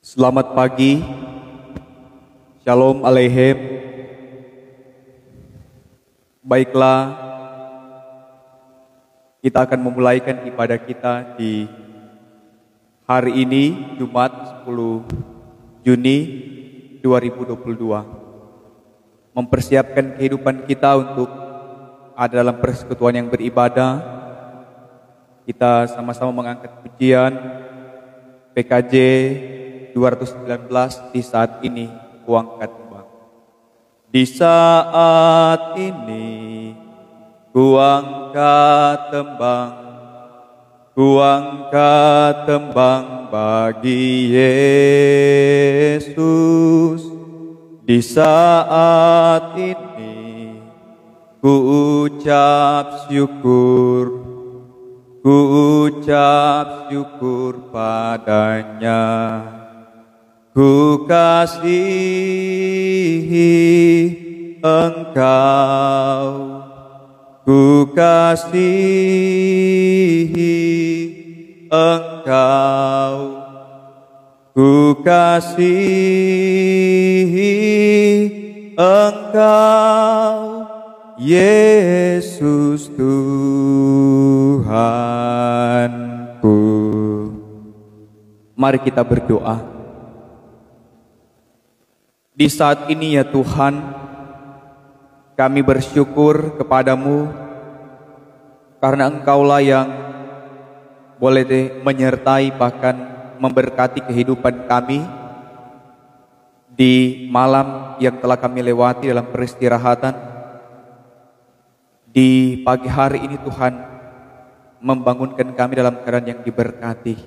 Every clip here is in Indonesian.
Selamat pagi, Shalom Aleichem. Baiklah, kita akan memulaikan ibadah kita di hari ini, Jumat 10 Juni 2022. Mempersiapkan kehidupan kita untuk ada dalam persekutuan yang beribadah. Kita sama-sama mengangkat pujian PKJ 219 di saat ini kuangkat tembang. Di saat ini kuangkat tembang bagi Yesus. Di saat ini ku ucap syukur padanya. Ku kasihi Engkau, ku kasihi Engkau, ku kasihi Engkau, Yesus Tuhanku. Mari kita berdoa. Di saat ini ya Tuhan, kami bersyukur kepadamu karena Engkaulah yang boleh menyertai bahkan memberkati kehidupan kami di malam yang telah kami lewati dalam peristirahatan. Di pagi hari ini Tuhan membangunkan kami dalam keadaan yang diberkati.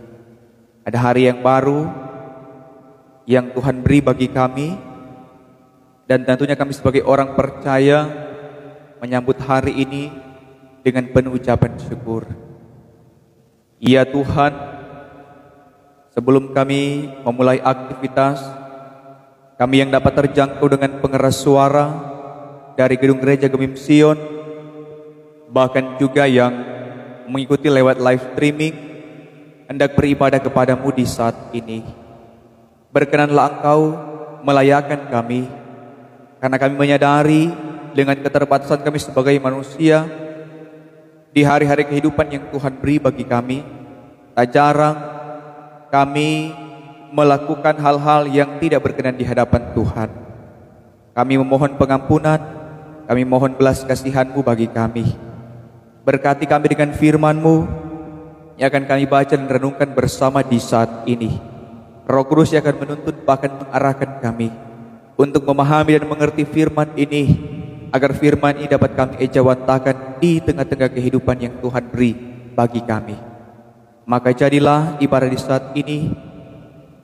Ada hari yang baru yang Tuhan beri bagi kami. Dan tentunya kami sebagai orang percaya menyambut hari ini dengan penuh ucapan syukur. Ya Tuhan, sebelum kami memulai aktivitas, kami yang dapat terjangkau dengan pengeras suara dari gedung gereja Gemim Sion, bahkan juga yang mengikuti lewat live streaming, hendak beribadah kepadamu di saat ini. Berkenanlah Engkau melayakan kami, karena kami menyadari dengan keterbatasan kami sebagai manusia di hari-hari kehidupan yang Tuhan beri bagi kami, tak jarang kami melakukan hal-hal yang tidak berkenan di hadapan Tuhan. Kami memohon pengampunan, kami mohon belas kasihan-Mu bagi kami. Berkati kami dengan firman-Mu yang akan kami baca dan renungkan bersama di saat ini. Roh Kudus yang akan menuntun bahkan mengarahkan kami untuk memahami dan mengerti firman ini, agar firman ini dapat kami ejawantakan di tengah-tengah kehidupan yang Tuhan beri bagi kami. Maka jadilah ibadah di saat ini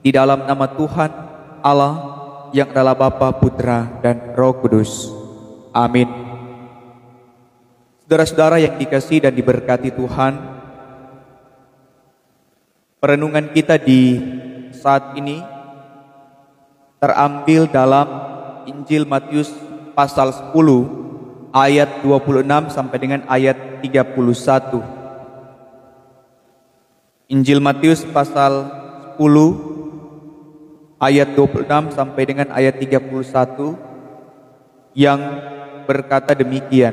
di dalam nama Tuhan Allah yang adalah Bapa, Putra, dan Roh Kudus. Amin. Saudara-saudara yang dikasihi dan diberkati Tuhan, perenungan kita di saat ini terambil dalam Injil Matius pasal 10 ayat 26 sampai dengan ayat 31. Injil Matius pasal 10 ayat 26 sampai dengan ayat 31 yang berkata demikian.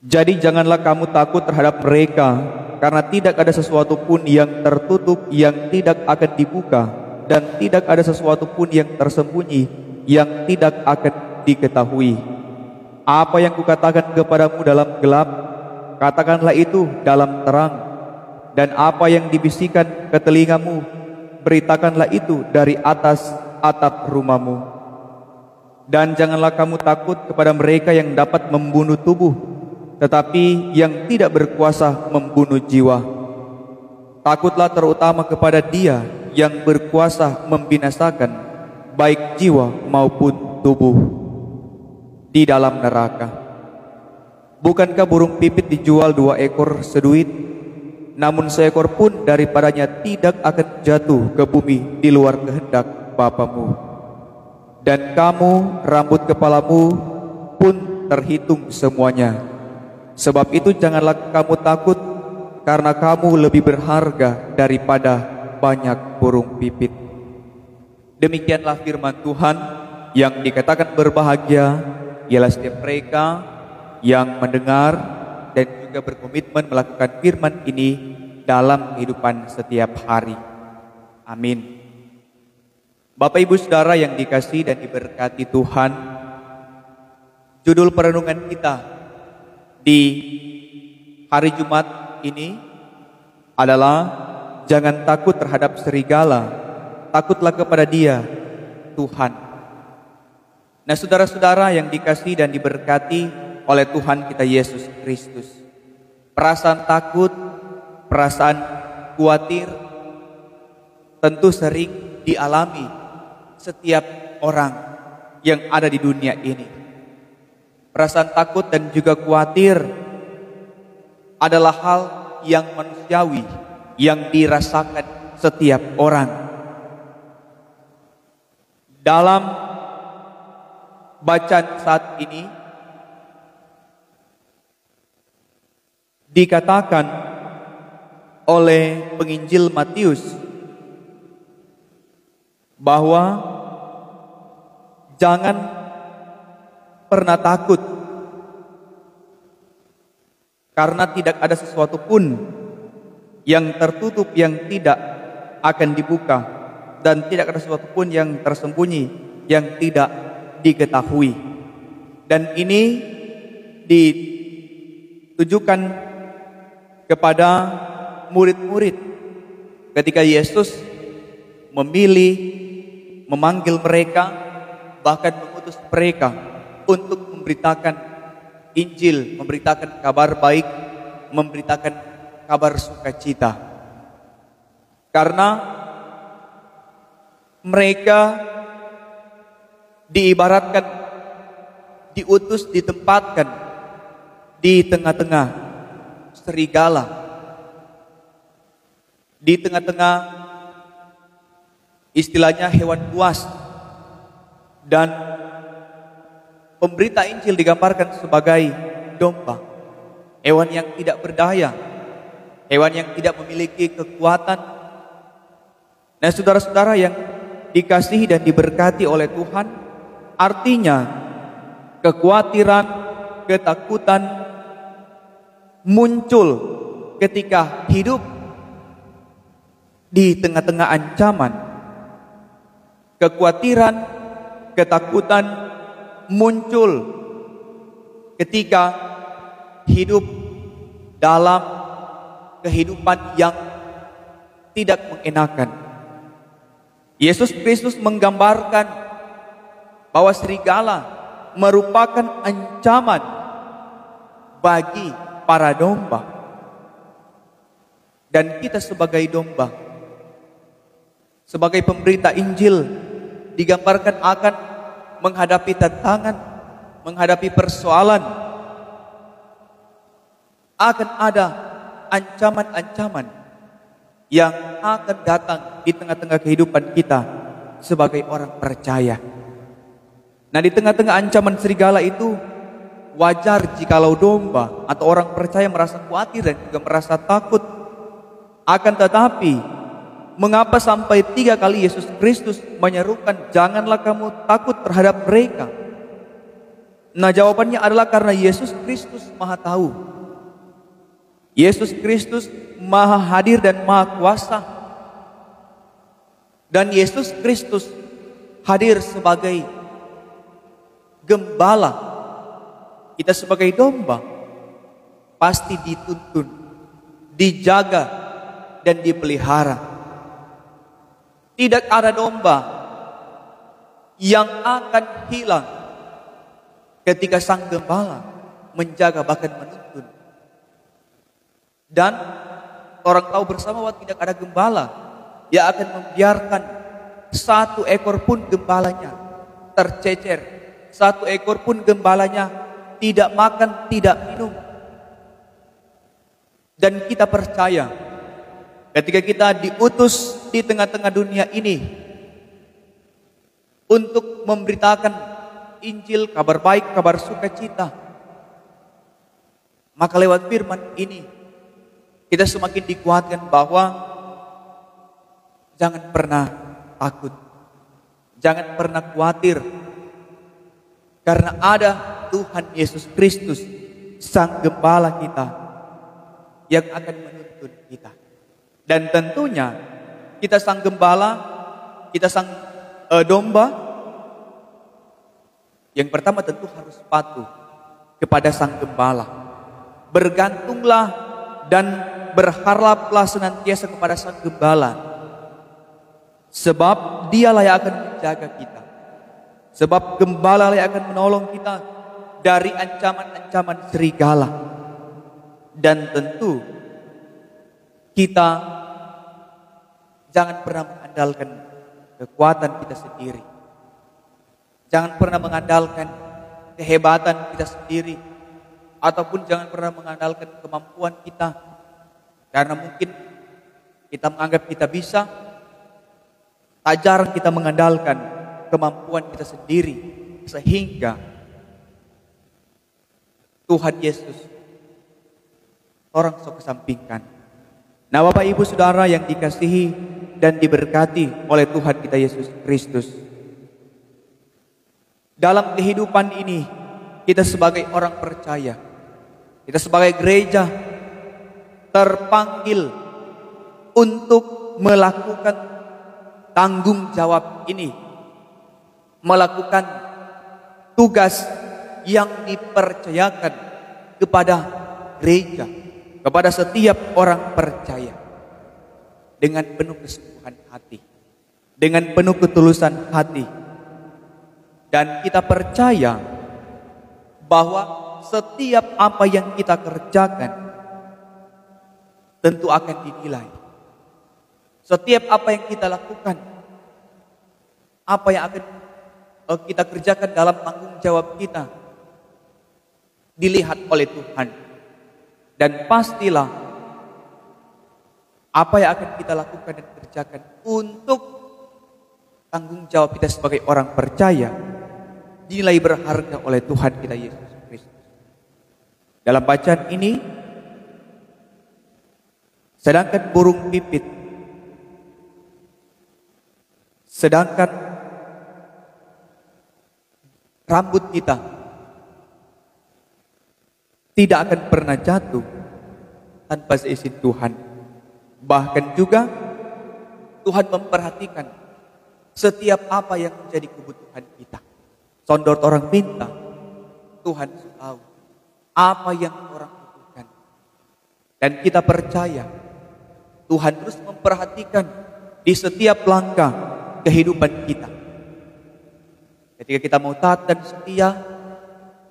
Jadi janganlah kamu takut terhadap mereka, karena tidak ada sesuatu pun yang tertutup yang tidak akan dibuka, dan tidak ada sesuatu pun yang tersembunyi yang tidak akan diketahui. Apa yang kukatakan kepadamu dalam gelap, katakanlah itu dalam terang, dan apa yang dibisikkan ke telingamu, beritakanlah itu dari atas atap rumahmu. Dan janganlah kamu takut kepada mereka yang dapat membunuh tubuh, tetapi yang tidak berkuasa membunuh jiwa. Takutlah terutama kepada Dia yang berkuasa membinasakan baik jiwa maupun tubuh di dalam neraka. Bukankah burung pipit dijual 2 ekor seduit? Namun seekor pun daripadanya tidak akan jatuh ke bumi di luar kehendak Bapamu. Dan kamu, rambut kepalamu pun terhitung semuanya. Sebab itu janganlah kamu takut, karena kamu lebih berharga daripada banyak burung pipit. Demikianlah firman Tuhan yang dikatakan berbahagia ialah setiap mereka yang mendengar dan juga berkomitmen melakukan firman ini dalam kehidupan setiap hari. Amin. Bapak Ibu Saudara yang dikasihi dan diberkati Tuhan, judul perenungan kita di hari Jumat ini adalah jangan takut terhadap serigala, takutlah kepada Dia, Tuhan. Nah, saudara-saudara yang dikasihi dan diberkati oleh Tuhan kita Yesus Kristus, perasaan takut, perasaan khawatir tentu sering dialami setiap orang yang ada di dunia ini. Perasaan takut dan juga khawatir adalah hal yang manusiawi yang dirasakan setiap orang. Dalam bacaan saat ini dikatakan oleh penginjil Matius bahwa jangan pernah takut karena tidak ada sesuatu pun yang tertutup yang tidak akan dibuka, dan tidak ada sesuatu pun yang tersembunyi yang tidak diketahui. Dan ini ditujukan kepada murid-murid ketika Yesus memilih, memanggil mereka, bahkan mengutus mereka untuk memberitakan Injil, memberitakan kabar baik, memberitakan kabar sukacita. Karena mereka diibaratkan, diutus, ditempatkan di tengah-tengah serigala, di tengah-tengah istilahnya hewan buas, dan pemberita Injil digambarkan sebagai domba, hewan yang tidak berdaya, hewan yang tidak memiliki kekuatan. Nah, saudara-saudara yang dikasihi dan diberkati oleh Tuhan, artinya kekhawatiran, ketakutan muncul ketika hidup di tengah-tengah ancaman. Kekhawatiran, ketakutan muncul ketika hidup dalam kehidupan yang tidak mengenakan. Yesus Kristus menggambarkan bahwa serigala merupakan ancaman bagi para domba. Dan kita sebagai domba, sebagai pemberita Injil, digambarkan akan menghadapi tantangan, menghadapi persoalan. Akan ada ancaman-ancaman yang akan datang di tengah-tengah kehidupan kita sebagai orang percaya. Nah, di tengah-tengah ancaman serigala itu, wajar jikalau domba atau orang percaya merasa khawatir dan juga merasa takut. Akan tetapi, mengapa sampai 3 kali Yesus Kristus menyerukan, janganlah kamu takut terhadap mereka? Nah, jawabannya adalah karena Yesus Kristus Maha tahu. Yesus Kristus Maha hadir dan Maha kuasa. Dan Yesus Kristus hadir sebagai gembala. Kita sebagai domba pasti dituntun, dijaga, dan dipelihara. Tidak ada domba yang akan hilang ketika sang gembala menjaga bahkan menuntun. Dan orang tahu bersama bahwa tidak ada gembala yang akan membiarkan satu ekor pun gembalanya tercecer, satu ekor pun gembalanya tidak makan, tidak minum. Dan kita percaya ketika kita diutus di tengah-tengah dunia ini untuk memberitakan Injil, kabar baik, kabar sukacita, maka lewat firman ini kita semakin dikuatkan bahwa Jangan pernah takut. Jangan pernah khawatir. Karena ada Tuhan Yesus Kristus, Sang Gembala kita, yang akan menuntun kita. Dan tentunya kita Sang Gembala, kita Sang domba, yang pertama tentu harus patuh kepada Sang Gembala. Bergantunglah dan berharaplah senantiasa kepada Sang Gembala. Sebab Dialah yang akan menjaga kita. Sebab Gembala yang akan menolong kita dari ancaman-ancaman serigala. Dan tentu kita jangan pernah mengandalkan kekuatan kita sendiri. Jangan pernah mengandalkan kehebatan kita sendiri. Ataupun jangan pernah mengandalkan kemampuan kita. Karena mungkin kita menganggap kita bisa. Tak jarang kita mengandalkan kemampuan kita sendiri. Sehingga Tuhan Yesus orang sok kesampingkan. Nah, Bapak Ibu Saudara yang dikasihi dan diberkati oleh Tuhan kita Yesus Kristus. Dalam kehidupan ini, kita sebagai orang percaya, kita sebagai gereja terpanggil untuk melakukan tanggung jawab ini, melakukan tugas yang dipercayakan kepada gereja, kepada setiap orang percaya, dengan penuh kesungguhan hati, dengan penuh ketulusan hati. Dan kita percaya bahwa setiap apa yang kita kerjakan tentu akan dinilai. Setiap apa yang kita lakukan, apa yang akan kita kerjakan dalam tanggung jawab kita, dilihat oleh Tuhan. Dan pastilah apa yang akan kita lakukan dan kerjakan untuk tanggung jawab kita sebagai orang percaya dinilai berharga oleh Tuhan kita Yesus Kristus. Dalam bacaan ini, sedangkan burung pipit, sedangkan rambut kita tidak akan pernah jatuh tanpa seizin Tuhan. Bahkan juga Tuhan memperhatikan setiap apa yang menjadi kebutuhan kita. Sondor orang minta, Tuhan tahu apa yang orang butuhkan. Dan kita percaya Tuhan terus memperhatikan di setiap langkah kehidupan kita. Ketika kita mau taat dan setia,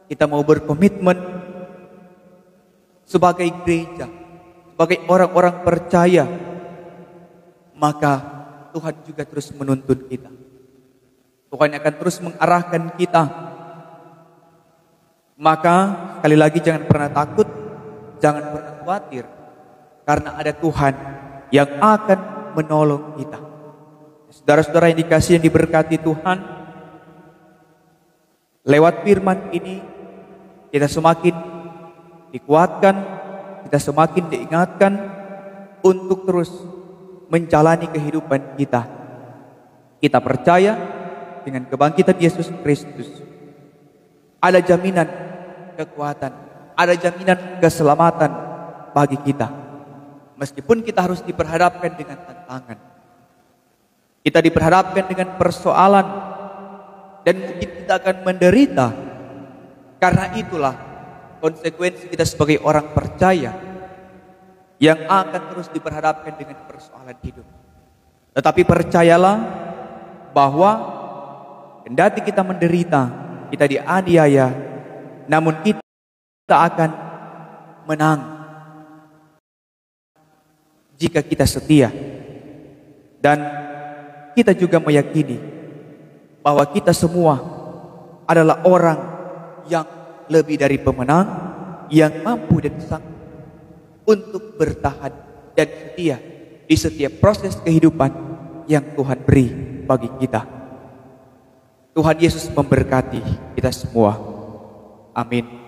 kita mau berkomitmen sebagai gereja, sebagai orang-orang percaya, maka Tuhan juga terus menuntun kita. Tuhan akan terus mengarahkan kita. Maka sekali lagi jangan pernah takut, jangan pernah khawatir, karena ada Tuhan yang akan menolong kita. Saudara-saudara yang dikasihi, yang diberkati Tuhan, lewat firman ini kita semakin dikuatkan, kita semakin diingatkan untuk terus menjalani kehidupan kita. Kita percaya dengan kebangkitan Yesus Kristus ada jaminan kekuatan, ada jaminan keselamatan bagi kita. Meskipun kita harus diperhadapkan dengan tantangan, kita diperhadapkan dengan persoalan, dan mungkin kita akan menderita. Karena itulah konsekuensi kita sebagai orang percaya yang akan terus diperhadapkan dengan persoalan hidup. Tetapi percayalah bahwa kendati kita menderita, kita dianiaya, namun kita akan menang jika kita setia. Dan kita juga meyakini bahwa kita semua adalah orang yang lebih dari pemenang, yang mampu dan sanggup untuk bertahan dan setia di setiap proses kehidupan yang Tuhan beri bagi kita. Tuhan Yesus memberkati kita semua. Amin.